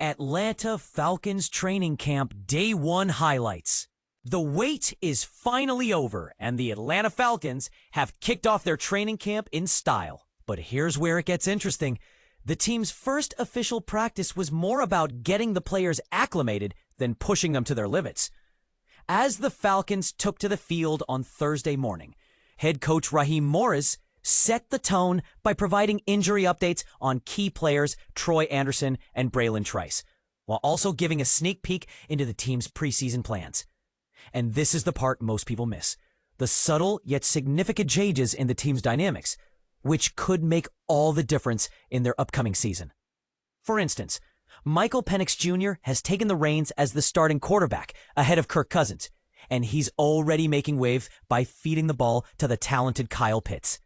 Atlanta Falcons training camp day one highlights. The wait is finally over, and the Atlanta Falcons have kicked off their training camp in style. But here's where it gets interesting. The team's first official practice was more about getting the players acclimated than pushing them to their limits. As the Falcons took to the field on Thursday morning, head coach Raheem Morris set the tone by providing injury updates on key players Troy Andersen and Bralen Trice, while also giving a sneak peek into the team's preseason plans. And this is the part most people miss: the subtle yet significant changes in the team's dynamics, which could make all the difference in their upcoming season. For instance, Michael Penix Jr. has taken the reins as the starting quarterback ahead of Kirk Cousins, and he's already making waves by feeding the ball to the talented Kyle Pitts.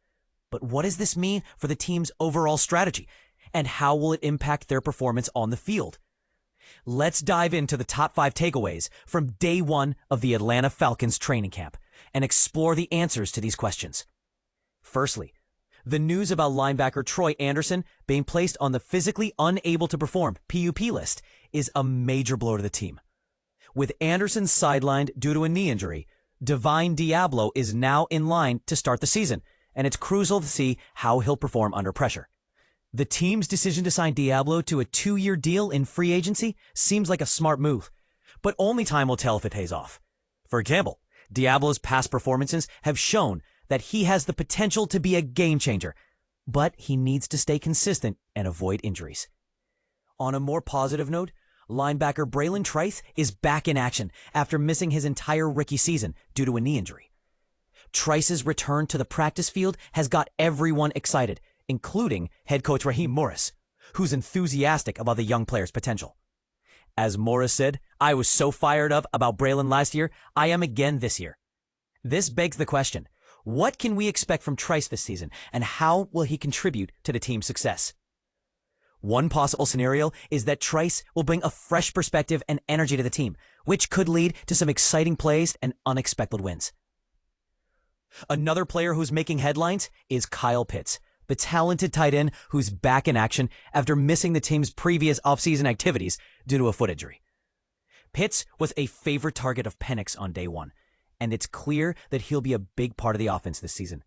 But what does this mean for the team's overall strategy, and how will it impact their performance on the field? Let's dive into the top 5 takeaways from day one of the Atlanta Falcons training camp and explore the answers to these questions. Firstly, the news about linebacker Troy Andersen being placed on the physically unable to perform PUP list is a major blow to the team. With Andersen sidelined due to a knee injury, Divine Diablo is now in line to start the season, and it's crucial to see how he'll perform under pressure. The team's decision to sign Diablo to a 2-year deal in free agency seems like a smart move, but only time will tell if it pays off. For example, Diablo's past performances have shown that he has the potential to be a game changer, but he needs to stay consistent and avoid injuries. On a more positive note, linebacker Bralen Trice is back in action after missing his entire rookie season due to a knee injury. Trice's return to the practice field has got everyone excited, including head coach Raheem Morris, who's enthusiastic about the young player's potential. As Morris said, "I was so fired up about Bralen last year, I am again this year." This begs the question: what can we expect from Trice this season, and how will he contribute to the team's success? One possible scenario is that Trice will bring a fresh perspective and energy to the team, which could lead to some exciting plays and unexpected wins. Another player who's making headlines is Kyle Pitts, the talented tight end who's back in action after missing the team's previous offseason activities due to a foot injury. Pitts was a favorite target of Penix on day one, and it's clear that he'll be a big part of the offense this season.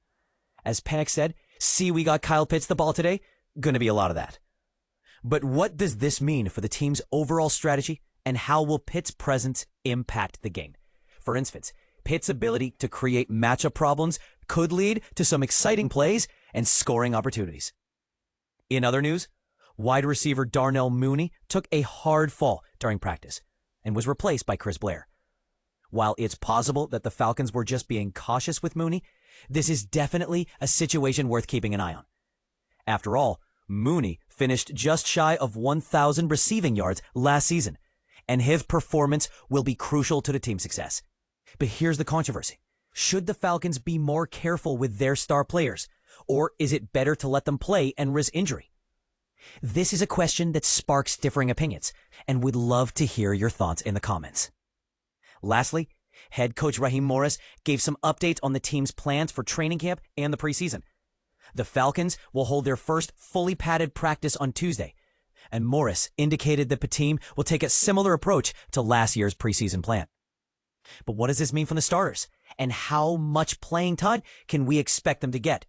As Penix said, "See, we got Kyle Pitts the ball today." Gonna be a lot of that. But what does this mean for the team's overall strategy, and how will Pitts' presence impact the game? For instance, Pitts' ability to create matchup problems could lead to some exciting plays and scoring opportunities. In other news, wide receiver Darnell Mooney took a hard fall during practice and was replaced by Chris Blair. While it's possible that the Falcons were just being cautious with Mooney, this is definitely a situation worth keeping an eye on. After all, Mooney finished just shy of 1,000 receiving yards last season, and his performance will be crucial to the team's success. But here's the controversy: should the Falcons be more careful with their star players, or is it better to let them play and risk injury? This is a question that sparks differing opinions, and we'd love to hear your thoughts in the comments. Lastly, head coach Raheem Morris gave some updates on the team's plans for training camp and the preseason. The Falcons will hold their first fully padded practice on Tuesday, and Morris indicated that the team will take a similar approach to last year's preseason plan. But what does this mean from the starters, and how much playing time can we expect them to get?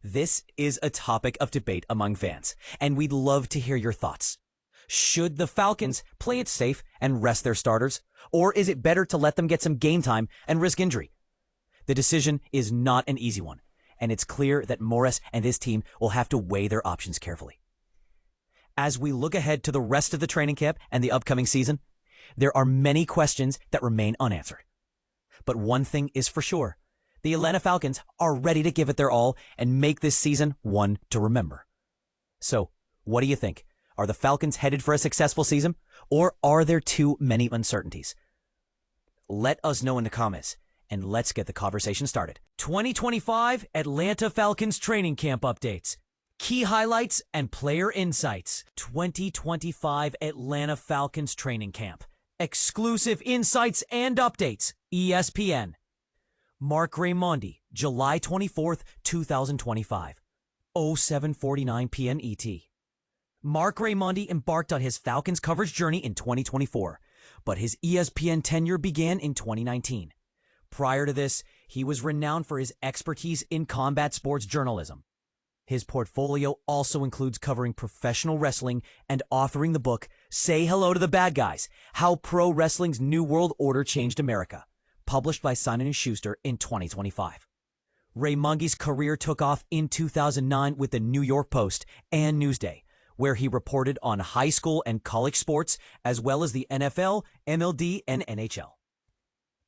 This is a topic of debate among fans, and we'd love to hear your thoughts. Should the Falcons play it safe and rest their starters, or is it better to let them get some game time and risk injury? The decision is not an easy one, and it's clear that Morris and his team will have to weigh their options carefully. As we look ahead to the rest of the training camp and the upcoming season, there are many questions that remain unanswered. But one thing is for sure: the Atlanta Falcons are ready to give it their all and make this season one to remember. So, what do you think? Are the Falcons headed for a successful season, or are there too many uncertainties? Let us know in the comments, and let's get the conversation started. 2025 Atlanta Falcons training camp updates. Key highlights and player insights. 2025 Atlanta Falcons training camp. Exclusive insights and updates. ESPN. Mark Raimondi, July 24th, 2025. 07:49 p.m. ET. Mark Raimondi embarked on his Falcons coverage journey in 2024, but his ESPN tenure began in 2019. Prior to this, he was renowned for his expertise in combat sports journalism. His portfolio also includes covering professional wrestling and authoring the book Say Hello to the Bad Guys: How Pro Wrestling's New World Order Changed America, published by Simon & Schuster in 2025. Raimondi's career took off in 2009 with the New York Post and Newsday, where he reported on high school and college sports, as well as the NFL, MLB, and NHL.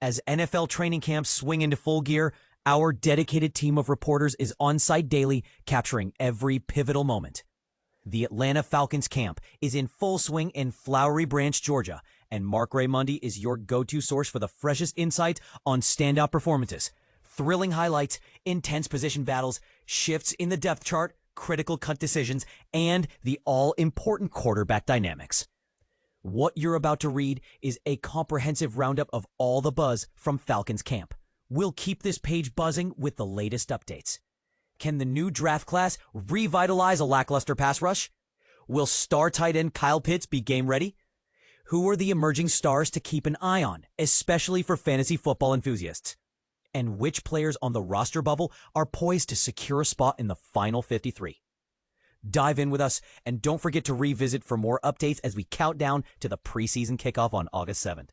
As NFL training camps swing into full gear, our dedicated team of reporters is on site daily, capturing every pivotal moment. The Atlanta Falcons camp is in full swing in Flowery Branch, Georgia, and Mark Raimondi is your go-to source for the freshest insight on standout performances, thrilling highlights, intense position battles, shifts in the depth chart, critical cut decisions, and the all-important quarterback dynamics. What you're about to read is a comprehensive roundup of all the buzz from Falcons camp. We'll keep this page buzzing with the latest updates. Can the new draft class revitalize a lackluster pass rush? Will star tight end Kyle Pitts be game ready? Who are the emerging stars to keep an eye on, especially for fantasy football enthusiasts? And which players on the roster bubble are poised to secure a spot in the final 53? Dive in with us, and don't forget to revisit for more updates as we count down to the preseason kickoff on August 7th.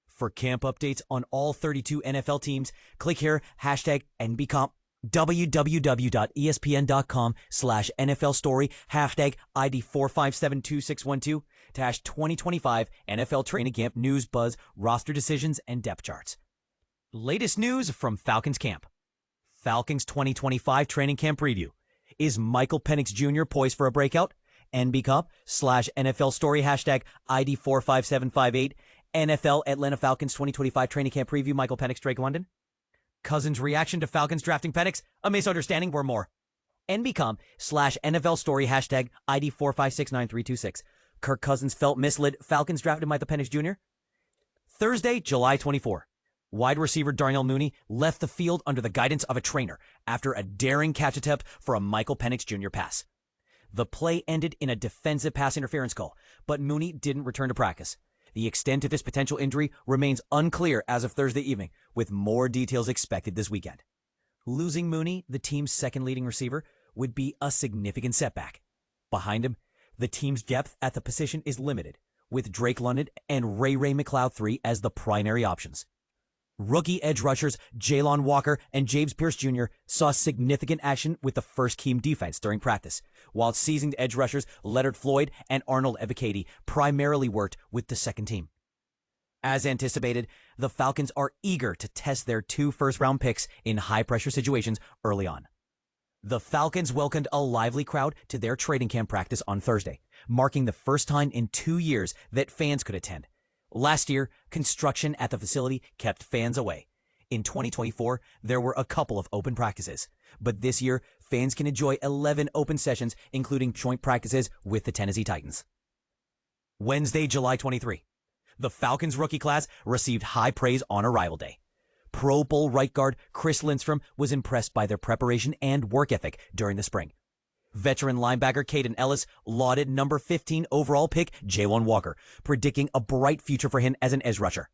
For camp updates on all 32 NFL teams, click here, #NBComp, www.espn.com/NFL story, #ID 4572612, #2025 NFL Training Camp News Buzz, Roster Decisions, and Depth Charts. Latest news from Falcons camp. Falcons 2025 Training Camp Preview. Is Michael Penix Jr. poised for a breakout? NBComp/NFL story, #ID 45758, NFL Atlanta Falcons 2025 Training Camp Preview, Michael Penix, Drake London. Cousins' reaction to Falcons drafting Penix, a misunderstanding, or more. NBComp/NFL story, #ID 4569326. Kirk Cousins felt misled. Falcons drafted Michael Penix Jr. Thursday, July 24. Wide receiver Darnell Mooney left the field under the guidance of a trainer after a daring catch attempt for a Michael Penix Jr. pass. The play ended in a defensive pass interference call, but Mooney didn't return to practice. The extent of his potential injury remains unclear as of Thursday evening, with more details expected this weekend. Losing Mooney, the team's second leading receiver, would be a significant setback. Behind him, the team's depth at the position is limited, with Drake London and Ray McLeod III as the primary options. Rookie edge rushers Jalon Walker and James Pierce Jr. saw significant action with the first team defense during practice, while seasoned edge rushers Leonard Floyd and Arnold Ebiketie primarily worked with the second team. As anticipated, the Falcons are eager to test their 2 first-round picks in high-pressure situations early on. The Falcons welcomed a lively crowd to their training camp practice on Thursday, marking the first time in 2 years that fans could attend. Last year, construction at the facility kept fans away. In 2024, there were a couple of open practices, but this year, fans can enjoy 11 open sessions, including joint practices with the Tennessee Titans. Wednesday, July 23. The Falcons rookie class received high praise on arrival day. Pro Bowl right guard Chris Lindstrom was impressed by their preparation and work ethic during the spring. Veteran linebacker Caden Ellis lauded number 15 overall pick Jalon Walker, predicting a bright future for him as an edge rusher.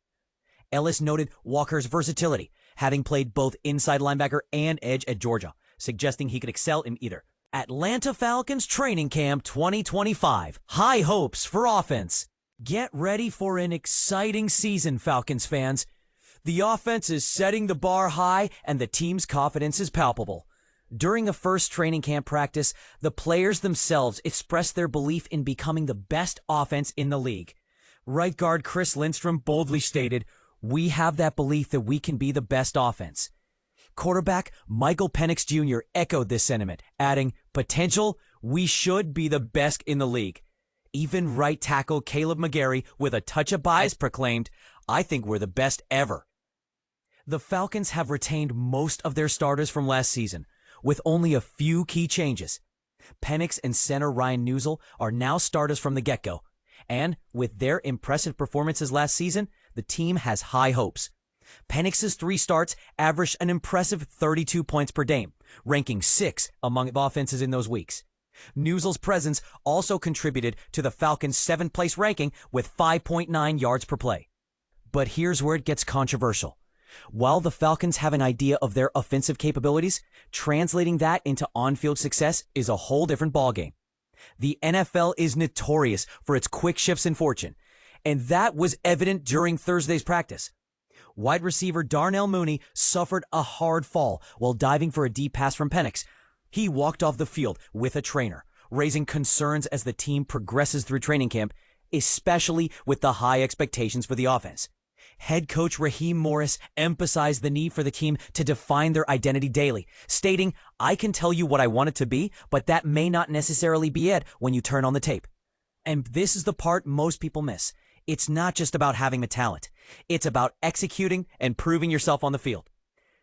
Ellis noted Walker's versatility, having played both inside linebacker and edge at Georgia, suggesting he could excel in either. Atlanta Falcons Training Camp 2025. High hopes for offense. Get ready for an exciting season, Falcons fans. The offense is setting the bar high and the team's confidence is palpable. During a first training camp practice, the players themselves expressed their belief in becoming the best offense in the league. Right guard Chris Lindstrom boldly stated, "We have that belief that we can be the best offense." Quarterback Michael Penix Jr. echoed this sentiment, adding, "Potential, we should be the best in the league." Even right tackle Caleb McGarry, with a touch of bias, proclaimed, "I think we're the best ever." The Falcons have retained most of their starters from last season, with only a few key changes. Penix and center Ryan Newsel are now starters from the get-go, and with their impressive performances last season, the team has high hopes. Penix's 3 starts averaged an impressive 32 points per game, ranking 6th among offenses in those weeks. Newsle's presence also contributed to the Falcons' 7th place ranking with 5.9 yards per play. But here's where it gets controversial. While the Falcons have an idea of their offensive capabilities, translating that into on-field success is a whole different ballgame. The NFL is notorious for its quick shifts in fortune, and that was evident during Thursday's practice. Wide receiver Darnell Mooney suffered a hard fall while diving for a deep pass from Penix. He walked off the field with a trainer, raising concerns as the team progresses through training camp, especially with the high expectations for the offense. Head coach Raheem Morris emphasized the need for the team to define their identity daily, stating, "I can tell you what I want it to be, but that may not necessarily be it when you turn on the tape." And this is the part most people miss. It's not just about having the talent. It's about executing and proving yourself on the field.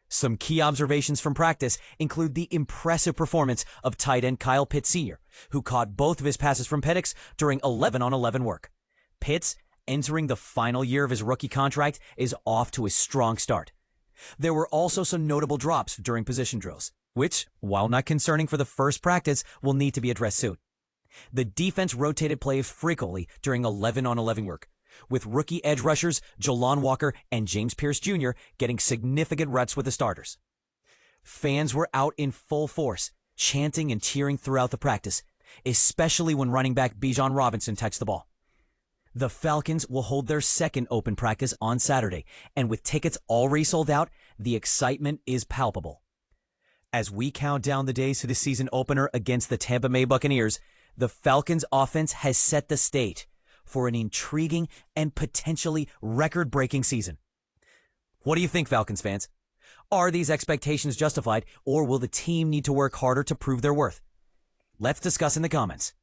Some key observations from practice include the impressive performance of tight end Kyle Pitts Sr., who caught both of his passes from Penix during 11-on-11 work. Pitts, entering the final year of his rookie contract, is off to a strong start. There were also some notable drops during position drills, which, while not concerning for the first practice, will need to be addressed soon. The defense rotated plays frequently during 11-on-11 work, with rookie edge rushers Jalon Walker and James Pierce Jr. getting significant reps with the starters. Fans were out in full force, chanting and cheering throughout the practice, especially when running back Bijan Robinson touched the ball. The Falcons will hold their second open practice on Saturday, and with tickets already sold out, the excitement is palpable. As we count down the days to the season opener against the Tampa Bay Buccaneers, the Falcons' offense has set the stage for an intriguing and potentially record-breaking season. What do you think, Falcons fans? Are these expectations justified, or will the team need to work harder to prove their worth? Let's discuss in the comments.